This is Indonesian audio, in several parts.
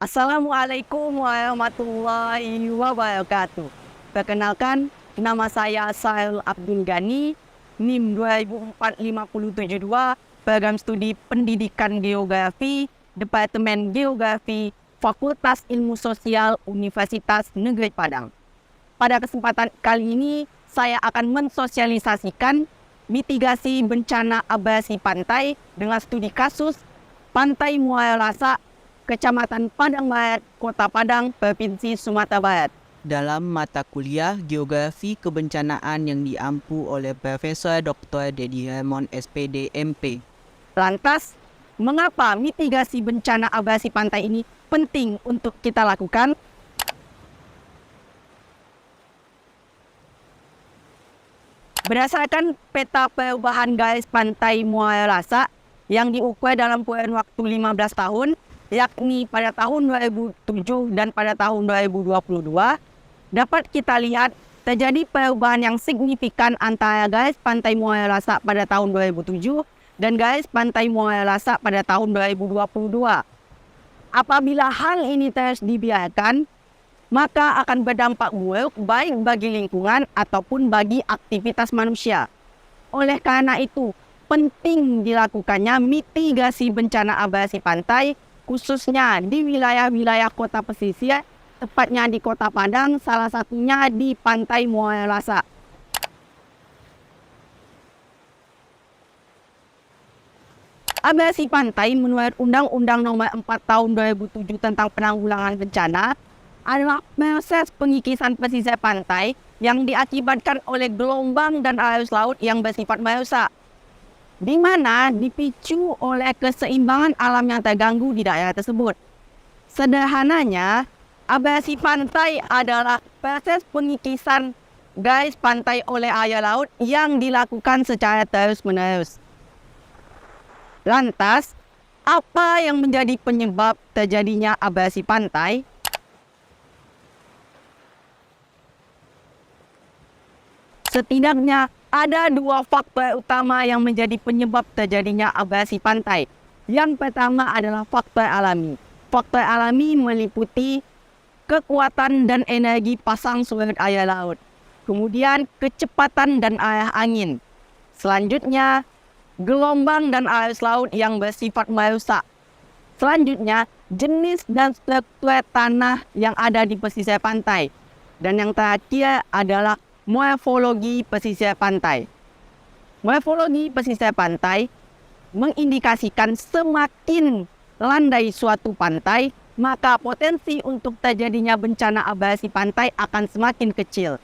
Assalamualaikum warahmatullahi wabarakatuh. Perkenalkan, nama saya Sail Abdul Ghani, NIM 24572, Program Studi Pendidikan Geografi, Departemen Geografi, Fakultas Ilmu Sosial Universitas Negeri Padang. Pada kesempatan kali ini, saya akan mensosialisasikan mitigasi bencana abrasi pantai dengan studi kasus Pantai Muara Lasa, Kecamatan Padang Barat, Kota Padang, Provinsi Sumatera Barat. Dalam mata kuliah Geografi Kebencanaan yang diampu oleh Profesor Dr. Dedi Raymond SPD MP. Lantas, mengapa mitigasi bencana abrasi pantai ini penting untuk kita lakukan? Berdasarkan peta perubahan garis pantai Muara Lasa yang diukur dalam kurun waktu 15 tahun, yakni pada tahun 2007 dan pada tahun 2022, dapat kita lihat terjadi perubahan yang signifikan antara garis pantai Muara Lasa pada tahun 2007 dan garis pantai Muara Lasa pada tahun 2022. Apabila hal ini terus dibiarkan, maka akan berdampak buruk baik bagi lingkungan ataupun bagi aktivitas manusia. Oleh karena itu, penting dilakukannya mitigasi bencana abrasi pantai, khususnya di wilayah-wilayah kota pesisir, tepatnya di Kota Padang, salah satunya di Pantai Muara Lasa. Abrasi pantai menurut Undang-Undang Nomor 4 Tahun 2007 tentang Penanggulangan Bencana adalah proses pengikisan pesisir pantai yang diakibatkan oleh gelombang dan arus laut yang bersifat merusak, di mana dipicu oleh keseimbangan alam yang terganggu di daerah tersebut. Sederhananya, abrasi pantai adalah proses pengikisan garis pantai oleh air laut yang dilakukan secara terus-menerus. Lantas, apa yang menjadi penyebab terjadinya abrasi pantai? Setidaknya ada dua faktor utama yang menjadi penyebab terjadinya abrasi pantai. Yang pertama adalah faktor alami. Faktor alami meliputi kekuatan dan energi pasang surut air laut. Kemudian kecepatan dan arah angin. Selanjutnya, gelombang dan arus laut yang bersifat merusak. Selanjutnya, jenis dan struktur tanah yang ada di pesisir pantai. Dan yang terakhir adalah morfologi pesisir pantai. Morfologi pesisir pantai mengindikasikan semakin landai suatu pantai, maka potensi untuk terjadinya bencana abrasi pantai akan semakin kecil.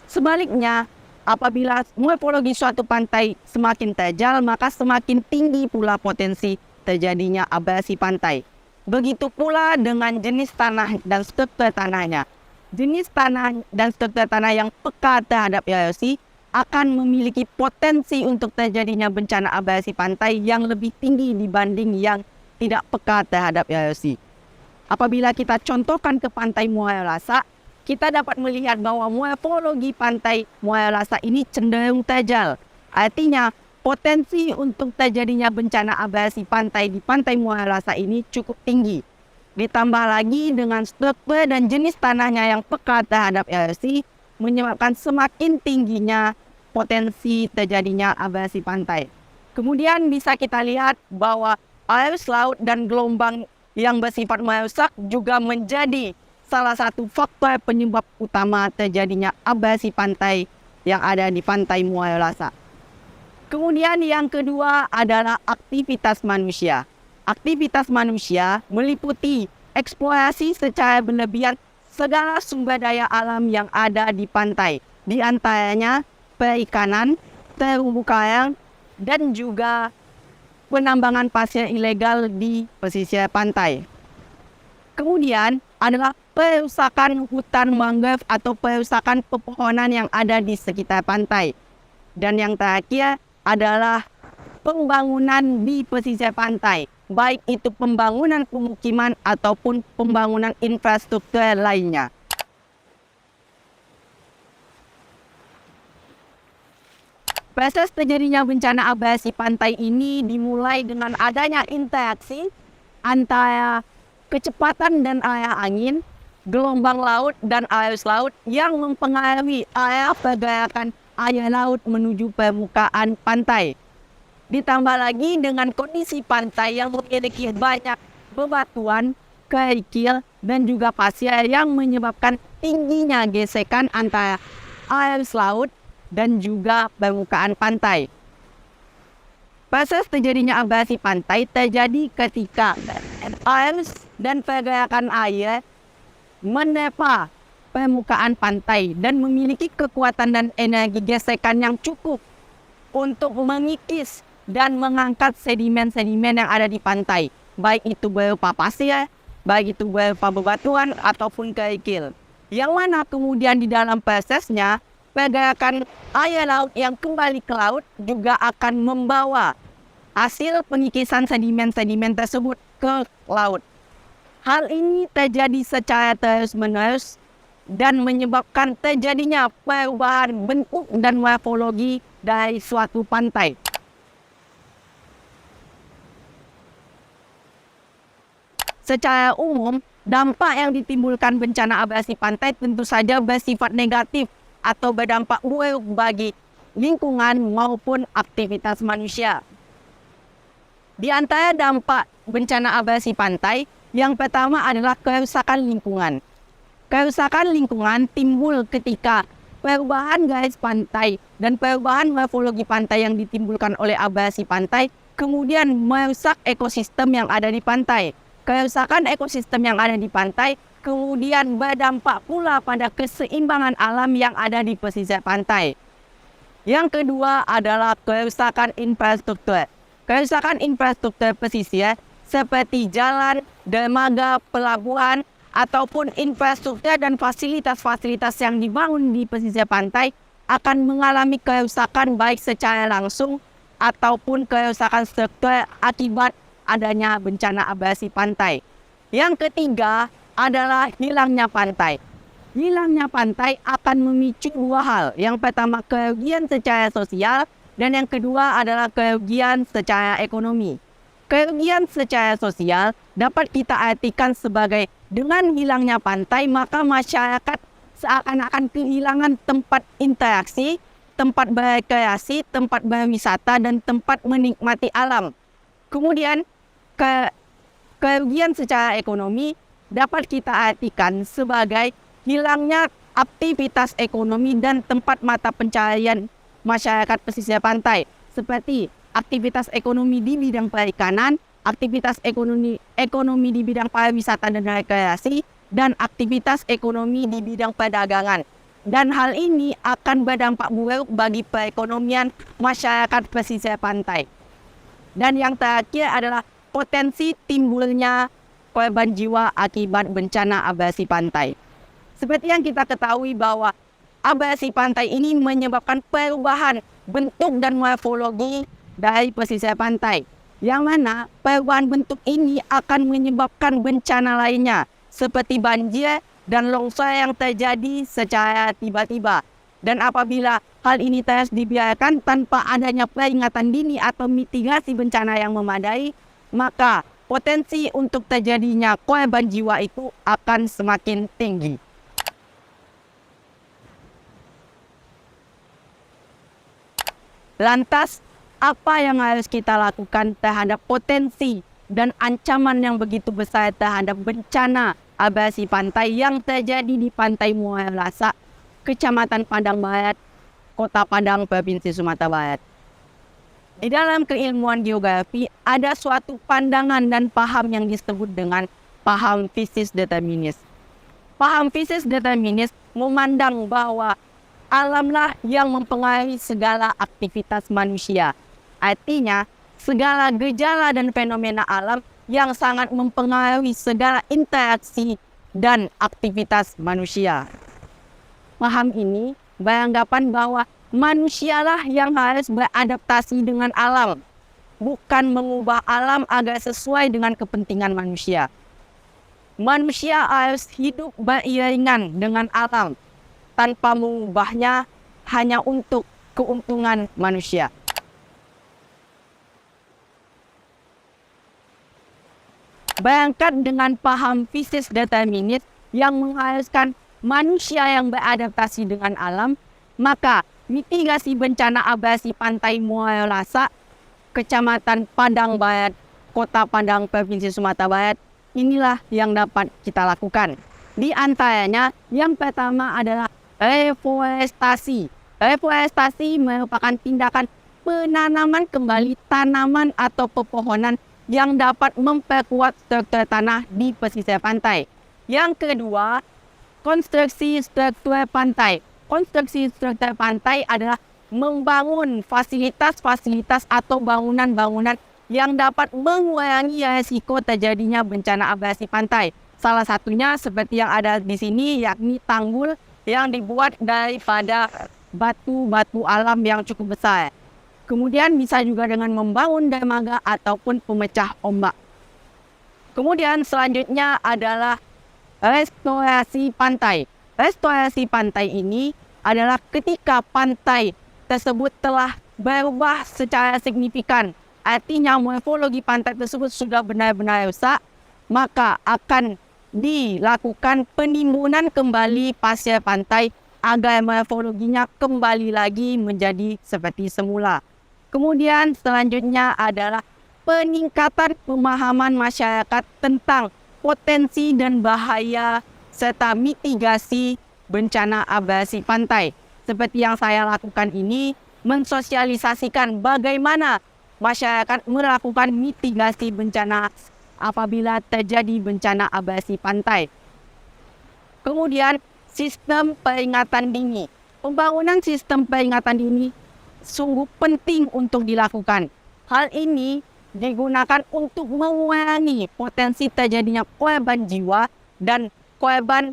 Sebaliknya, apabila morfologi suatu pantai semakin terjal, maka semakin tinggi pula potensi terjadinya abrasi pantai. Begitu pula dengan jenis tanah dan struktur tanahnya. Jenis tanah dan struktur tanah yang peka terhadap erosi akan memiliki potensi untuk terjadinya bencana abrasi pantai yang lebih tinggi dibanding yang tidak peka terhadap erosi. Apabila kita contohkan ke Pantai Muara Lasa, kita dapat melihat bahwa morfologi Pantai Muara Lasa ini cenderung terjal. Artinya, potensi untuk terjadinya bencana abrasi pantai di Pantai Muara Lasa ini cukup tinggi. Ditambah lagi dengan struktur dan jenis tanahnya yang peka terhadap erosi, menyebabkan semakin tingginya potensi terjadinya abrasi pantai. Kemudian bisa kita lihat bahwa arus laut dan gelombang yang bersifat merusak juga menjadi salah satu faktor penyebab utama terjadinya abrasi pantai yang ada di Pantai Muara Lasa. Kemudian yang kedua adalah aktivitas manusia. Aktivitas manusia meliputi eksplorasi secara berlebihan segala sumber daya alam yang ada di pantai, di antaranya perikanan, terumbu karang, dan juga penambangan pasir ilegal di pesisir pantai. Kemudian adalah perusakan hutan mangrove atau perusakan pepohonan yang ada di sekitar pantai. Dan yang terakhir adalah pembangunan di pesisir pantai, baik itu pembangunan pemukiman ataupun pembangunan infrastruktur lainnya. Proses terjadinya bencana abrasi pantai ini dimulai dengan adanya interaksi antara kecepatan dan arah angin, gelombang laut dan arus laut yang mempengaruhi arah pergerakan air laut menuju permukaan pantai. Ditambah lagi dengan kondisi pantai yang memiliki banyak bebatuan, kerikil, dan juga pasir yang menyebabkan tingginya gesekan antara arus laut dan juga permukaan pantai. Proses terjadinya abrasi pantai terjadi ketika arus dan pergerakan air menerpa permukaan pantai dan memiliki kekuatan dan energi gesekan yang cukup untuk mengikis dan mengangkat sedimen-sedimen yang ada di pantai, baik itu berupa pasir, baik itu berupa bebatuan ataupun kerikil. Yang mana kemudian di dalam prosesnya pergerakan air laut yang kembali ke laut juga akan membawa hasil pengikisan sedimen-sedimen tersebut ke laut. Hal ini terjadi secara terus-menerus dan menyebabkan terjadinya perubahan bentuk dan morfologi dari suatu pantai. Secara umum, dampak yang ditimbulkan bencana abrasi pantai tentu saja bersifat negatif atau berdampak buruk bagi lingkungan maupun aktivitas manusia. Di antara dampak bencana abrasi pantai, yang pertama adalah kerusakan lingkungan. Kerusakan lingkungan timbul ketika perubahan garis pantai dan perubahan morfologi pantai yang ditimbulkan oleh abrasi pantai kemudian merusak ekosistem yang ada di pantai. Kerusakan ekosistem yang ada di pantai kemudian berdampak pula pada keseimbangan alam yang ada di pesisir pantai. Yang kedua adalah kerusakan infrastruktur. Kerusakan infrastruktur pesisir seperti jalan, dermaga, pelabuhan, ataupun infrastruktur dan fasilitas-fasilitas yang dibangun di pesisir pantai akan mengalami kerusakan baik secara langsung ataupun kerusakan struktur akibat adanya bencana abrasi pantai. Yang ketiga adalah hilangnya pantai. Hilangnya pantai akan memicu dua hal. Yang pertama kerugian secara sosial dan yang kedua adalah kerugian secara ekonomi. Kerugian secara sosial dapat kita artikan sebagai dengan hilangnya pantai maka masyarakat seakan-akan kehilangan tempat interaksi, tempat berrekreasi, tempat berwisata dan tempat menikmati alam. Kemudian kerugian secara ekonomi dapat kita artikan sebagai hilangnya aktivitas ekonomi dan tempat mata pencaharian masyarakat pesisir pantai seperti aktivitas ekonomi di bidang perikanan, aktivitas ekonomi di bidang pariwisata dan rekreasi, dan aktivitas ekonomi di bidang perdagangan. Dan hal ini akan berdampak buruk bagi perekonomian masyarakat pesisir pantai. Dan yang terakhir adalah potensi timbulnya korban jiwa akibat bencana abrasi pantai. Seperti yang kita ketahui bahwa abrasi pantai ini menyebabkan perubahan bentuk dan morfologi dari pesisir pantai. Yang mana perubahan bentuk ini akan menyebabkan bencana lainnya seperti banjir dan longsor yang terjadi secara tiba-tiba. Dan apabila hal ini terus dibiarkan tanpa adanya peringatan dini atau mitigasi bencana yang memadai, maka potensi untuk terjadinya korban jiwa itu akan semakin tinggi. Lantas, apa yang harus kita lakukan terhadap potensi dan ancaman yang begitu besar terhadap bencana abrasi pantai yang terjadi di Pantai Muara Lasak, Kecamatan Padang Barat, Kota Padang, Provinsi Sumatera Barat? Di dalam keilmuan geografi, ada suatu pandangan dan paham yang disebut dengan paham fisis determinis. Paham fisis determinis memandang bahwa alamlah yang mempengaruhi segala aktivitas manusia. Artinya, segala gejala dan fenomena alam yang sangat mempengaruhi segala interaksi dan aktivitas manusia. Paham ini beranggapan bahwa manusialah yang harus beradaptasi dengan alam, bukan mengubah alam agar sesuai dengan kepentingan manusia. Manusia harus hidup beriringan dengan alam, tanpa mengubahnya hanya untuk keuntungan manusia. Bayangkan dengan paham fisis determinis yang mengharuskan manusia yang beradaptasi dengan alam, maka mitigasi bencana abrasi pantai Muara Lasak, Kecamatan Padang Barat, Kota Padang, Provinsi Sumatera Barat, inilah yang dapat kita lakukan. Di antaranya, yang pertama adalah reforestasi. Reforestasi merupakan tindakan penanaman kembali tanaman atau pepohonan yang dapat memperkuat struktur tanah di pesisir pantai. Yang kedua, konstruksi struktur pantai. Konstruksi struktur pantai adalah membangun fasilitas-fasilitas atau bangunan-bangunan yang dapat mengurangi risiko terjadinya bencana abrasi pantai. Salah satunya seperti yang ada di sini, yakni tanggul yang dibuat daripada batu-batu alam yang cukup besar. Kemudian bisa juga dengan membangun dermaga ataupun pemecah ombak. Kemudian selanjutnya adalah restorasi pantai. Restorasi pantai ini adalah ketika pantai tersebut telah berubah secara signifikan. Artinya morfologi pantai tersebut sudah benar-benar rusak, maka akan dilakukan penimbunan kembali pasir pantai agar morfologinya kembali lagi menjadi seperti semula. Kemudian selanjutnya adalah peningkatan pemahaman masyarakat tentang potensi dan bahaya serta mitigasi bencana abrasi pantai. Seperti yang saya lakukan ini, mensosialisasikan bagaimana masyarakat melakukan mitigasi bencana apabila terjadi bencana abrasi pantai. Kemudian, sistem peringatan dini. Pembangunan sistem peringatan dini sungguh penting untuk dilakukan. Hal ini digunakan untuk mengurangi potensi terjadinya korban jiwa dan korban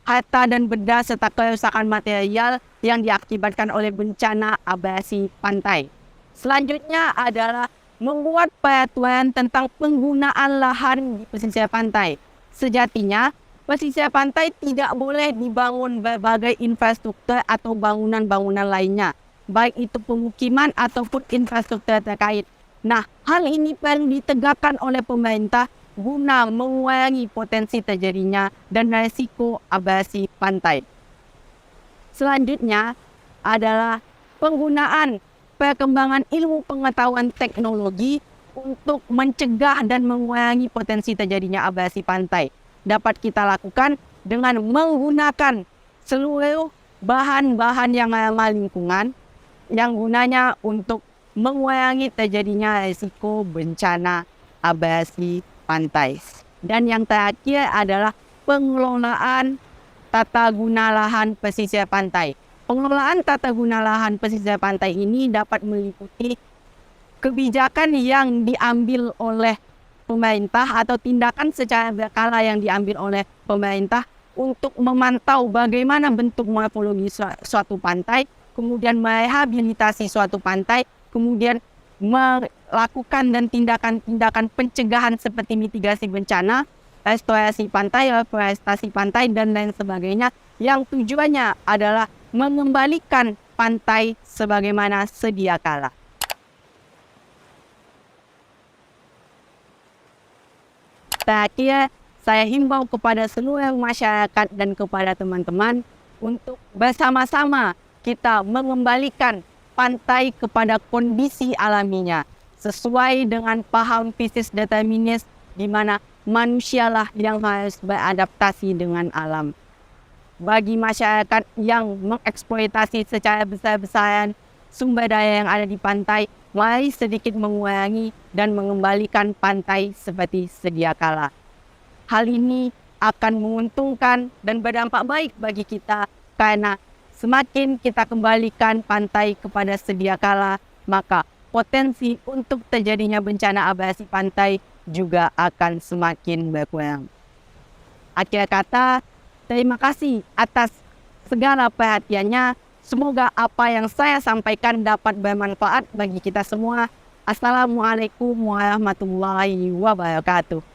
harta dan benda serta kerusakan material yang diakibatkan oleh bencana abrasi pantai. Selanjutnya adalah membuat peraturan tentang penggunaan lahan di pesisir pantai. Sejatinya, pesisir pantai tidak boleh dibangun berbagai infrastruktur atau bangunan-bangunan lainnya, baik itu pemukiman ataupun infrastruktur terkait. Nah, hal ini perlu ditegakkan oleh pemerintah guna mengurangi potensi terjadinya dan risiko abrasi pantai. Selanjutnya adalah penggunaan perkembangan ilmu pengetahuan teknologi untuk mencegah dan mengurangi potensi terjadinya abrasi pantai. Dapat kita lakukan dengan menggunakan seluruh bahan-bahan yang ramah lingkungan yang gunanya untuk mengurangi terjadinya risiko bencana abrasi pantai. Dan yang terakhir adalah pengelolaan tata guna lahan pesisir pantai. Pengelolaan tata guna lahan pesisir pantai ini dapat meliputi kebijakan yang diambil oleh pemerintah atau tindakan secara berkala yang diambil oleh pemerintah untuk memantau bagaimana bentuk morfologi suatu pantai, kemudian merehabilitasi suatu pantai, kemudian melakukan dan tindakan-tindakan pencegahan seperti mitigasi bencana, restorasi pantai, reforestasi pantai, dan lain sebagainya, yang tujuannya adalah mengembalikan pantai sebagaimana sedia kala. Terakhir, saya himbau kepada seluruh masyarakat dan kepada teman-teman untuk bersama-sama kita mengembalikan pantai kepada kondisi alaminya sesuai dengan paham fisis determinis di mana manusialah yang harus beradaptasi dengan alam. Bagi masyarakat yang mengeksploitasi secara besar-besaran sumber daya yang ada di pantai, mari sedikit mengurangi dan mengembalikan pantai seperti sedia kala. Hal ini akan menguntungkan dan berdampak baik bagi kita karena semakin kita kembalikan pantai kepada sedia kala, maka potensi untuk terjadinya bencana abrasi pantai juga akan semakin berkurang. Akhir kata, terima kasih atas segala perhatiannya. Semoga apa yang saya sampaikan dapat bermanfaat bagi kita semua. Assalamualaikum warahmatullahi wabarakatuh.